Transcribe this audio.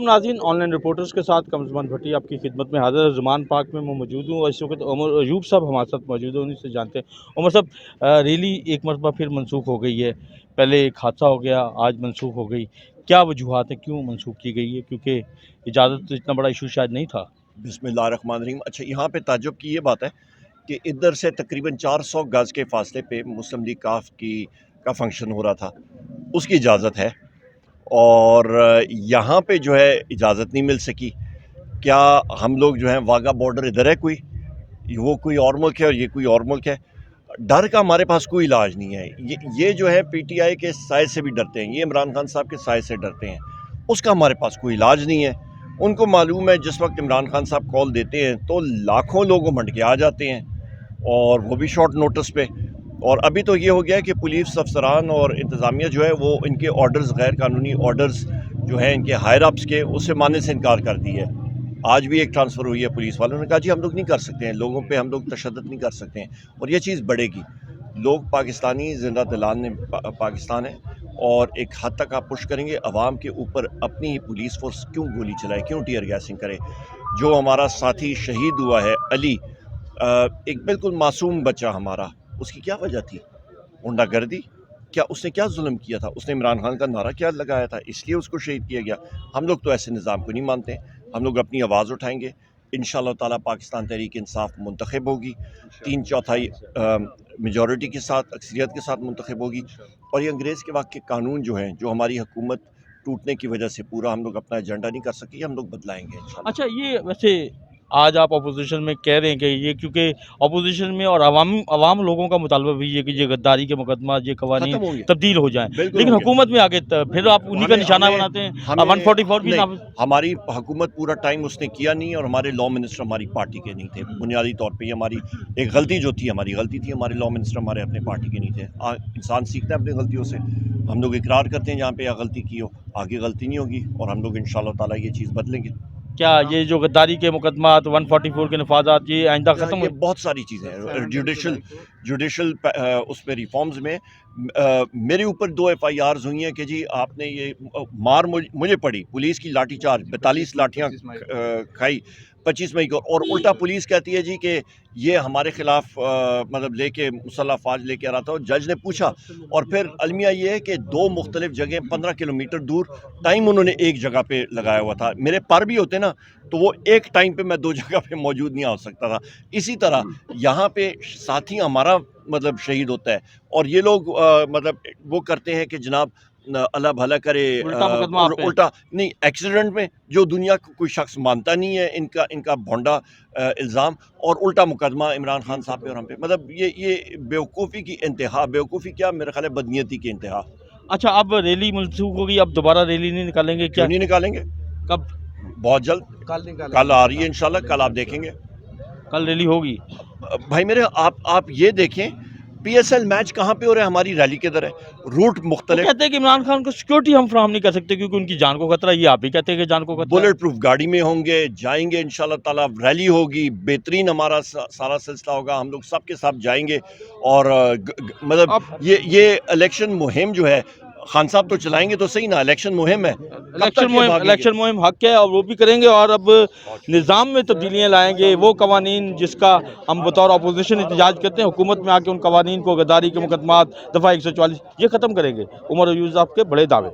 अलैकुम नाज़रीन, online reporters के साथ कमरज़मान भट्टी आपकी खिदमत में हाज़िर है। ज़मान पार्क में मैं मौजूद हूँ और इस वक्त उमर अयूब साहब हमारे साथ मौजूद हैं, उन्हीं से जानते हैं। उमर साहब, रैली एक मरतबा फिर मनसूख हो गई है। पहले एक हादसा हो गया, आज मनसूख हो गई। क्या वजूहात है, क्यों मनसूख की गई है? क्योंकि इजाज़त तो इतना बड़ा इशू शायद नहीं था। बिस्मिल्लाहिर्रहमानिर्रहीम। अच्छा, यहाँ पे ताज्जुब की ये बात है कि इधर से तकरीबन 400 गज के फासले पे मुस्लिम लीग काफ का फंक्शन हो रहा था, उसकी इजाज़त है। और यहाँ पे जो है इजाज़त नहीं मिल सकी। क्या हम लोग जो हैं वाघा बॉर्डर इधर है, कोई वो कोई और मुल्क है और ये कोई और मुल्क है। डर का हमारे पास कोई इलाज नहीं है। ये जो है पीटीआई के साय से भी डरते हैं, ये इमरान खान साहब के साय से डरते हैं, उसका हमारे पास कोई इलाज नहीं है। उनको मालूम है जिस वक्त इमरान खान साहब कॉल देते हैं तो लाखों लोग उमड़ के आ जाते हैं, और वो भी शॉर्ट नोटिस पे। और अभी तो ये हो गया है कि पुलिस अफसरान और इंतज़ामिया जो है वो इनके ऑर्डर्स, गैर कानूनी ऑर्डर्स जो है इनके हायर अप्स के, उससे मानने से इनकार कर दी है। आज भी एक ट्रांसफ़र हुई है, पुलिस वालों ने कहा जी हम लोग नहीं कर सकते हैं, लोगों पे हम लोग तशद्दुद नहीं कर सकते हैं, और ये चीज़ बढ़ेगी। लोग पाकिस्तानी ज़िंदा दिलाने पाकिस्तान है, और एक हद तक आप पुश करेंगे अवाम के ऊपर। अपनी ही पुलिस फोर्स क्यों गोली चलाए, क्यों टीयर गैसिंग करे? जो हमारा साथी शहीद हुआ है अली, एक बिल्कुल मासूम बच्चा हमारा, उसकी क्या वजह थी? गुंडागर्दी? क्या उसने क्या जुल्म किया था? उसने इमरान खान का नारा क्या लगाया था, इसलिए उसको शहीद किया गया? हम लोग तो ऐसे निज़ाम को नहीं मानते। हम लोग अपनी आवाज़ उठाएंगे, इंशाअल्लाह ताला पाकिस्तान तहरीक इंसाफ मुंतखब होगी, 3/4 मेजॉरिटी के साथ, अक्सरियत के साथ मुंतखब होगी। और ये अंग्रेज़ के वक्त के कानून जो हैं, जो हमारी हुकूमत टूटने की वजह से पूरा हम लोग अपना एजेंडा नहीं कर सके, ये हम लोग बदलाएंगे इंशाअल्लाह। अच्छा, ये वैसे आज आप अपोजिशन में कह रहे हैं कि ये, क्योंकि अपोजिशन में और अवाम लोगों का मुतालबा भी ये कि ये गद्दारी के मुकदमा, ये खत्म कवानीन होंगे, तब्दील हो जाएं, बिल्कुल लेकिन होंगे। हुकूमत में आगे फिर आप उन्हीं का निशाना बनाते हैं। 144 भी नहीं, ना। हमारी हुकूमत पूरा टाइम उसने किया नहीं, और हमारे लॉ मिनिस्टर हमारी पार्टी के नहीं थे। बुनियादी तौर पे ये हमारी एक गलती जो थी, हमारी गलती थी। हमारे लॉ मिनिस्टर हमारे अपने पार्टी के नहीं थे। इंसान सीखता है अपनी गलतियों से। हम लोग इकरार करते हैं जहाँ पे यह गलती की हो, आगे गलती नहीं होगी, और हम लोग इंशाअल्लाह ताला ये चीज़ बदलेंगे। क्या ये जो गद्दारी के मुकदमात, 144 के नफाजात, ये आइंदा खत्म ये हो? बहुत सारी चीज़ें हैं। जुडिशल उसमें रिफॉर्म्स में मेरे ऊपर 2 FIRs हुई हैं कि जी आपने ये मार मुझे पड़ी, पुलिस की लाठी चार्ज, 42 लाठियाँ खाई 25 मई को, और उल्टा पुलिस कहती है जी कि ये हमारे खिलाफ मतलब लेके मुसल्लह फ़ौज लेके आ रहा था। और जज ने पूछा, और फिर अलमिया ये है कि 2 मुख्तलिफ जगह 15 किलोमीटर दूर टाइम उन्होंने एक जगह पे लगाया हुआ था। मेरे पर भी होते ना, तो वो एक टाइम पे मैं 2 जगह पे मौजूद नहीं हो सकता था। इसी तरह यहाँ पे साथी हमारा मतलब शहीद होता है, और ये लोग मतलब वो करते हैं कि जनाब अल्लाह भला करे, उल्टा मुकदमा आप पे। उल्टा नहीं, एक्सीडेंट में जो दुनिया को कोई शख्स मानता नहीं है, इनका भोंडा इल्ज़ाम, और उल्टा मुकदमा इमरान खान साहब पे और हम पे। मतलब ये बेवकूफ़ी की इंतहा, बेवकूफ़ी क्या, मेरा ख्याल है बदनीयती की इंतहा। अच्छा, अब रैली मनसूख होगी, अब दोबारा रैली नहीं निकालेंगे क्यों क्या? नहीं निकालेंगे? कब? बहुत जल्द, कल आ रही है इंशाल्लाह, कल आप देखेंगे। कल रैली होगी? भाई मेरे, आप ये देखें PSL मैच कहाँ पे हो रहा है, हमारी रैली किधर है, रूट वो मुख्तलिफ। कहते हैं कि इमरान खान को सिक्योरिटी हम फराहम नहीं कर सकते क्योंकि उनकी जान को खतरा है। ये आप भी कहते हैं कि जान को खतरा है। बुलेट प्रूफ गाड़ी में होंगे, जाएंगे इंशाल्लाह ताला, रैली होगी, बेहतरीन हमारा सारा सिलसिला होगा, हम लोग सब के सब जाएंगे। और मतलब अब ये इलेक्शन मुहिम जो है, खान साहब तो चलाएंगे तो सही ना, इलेक्शन मुहिम है, कब तक ये भागेंगे? इलेक्शन मुहिम हक है और वो भी करेंगे, और अब निज़ाम में तब्दीलियाँ लाएंगे। वो कवानीन जिसका हम बतौर अपोजिशन एहतजाज करते हैं, हुकूमत में आके उन कवानीन को, गद्दारी के मुकदमात, दफ़ा 144, ये ख़त्म करेंगे। उमर अयूब साहब के बड़े दावे।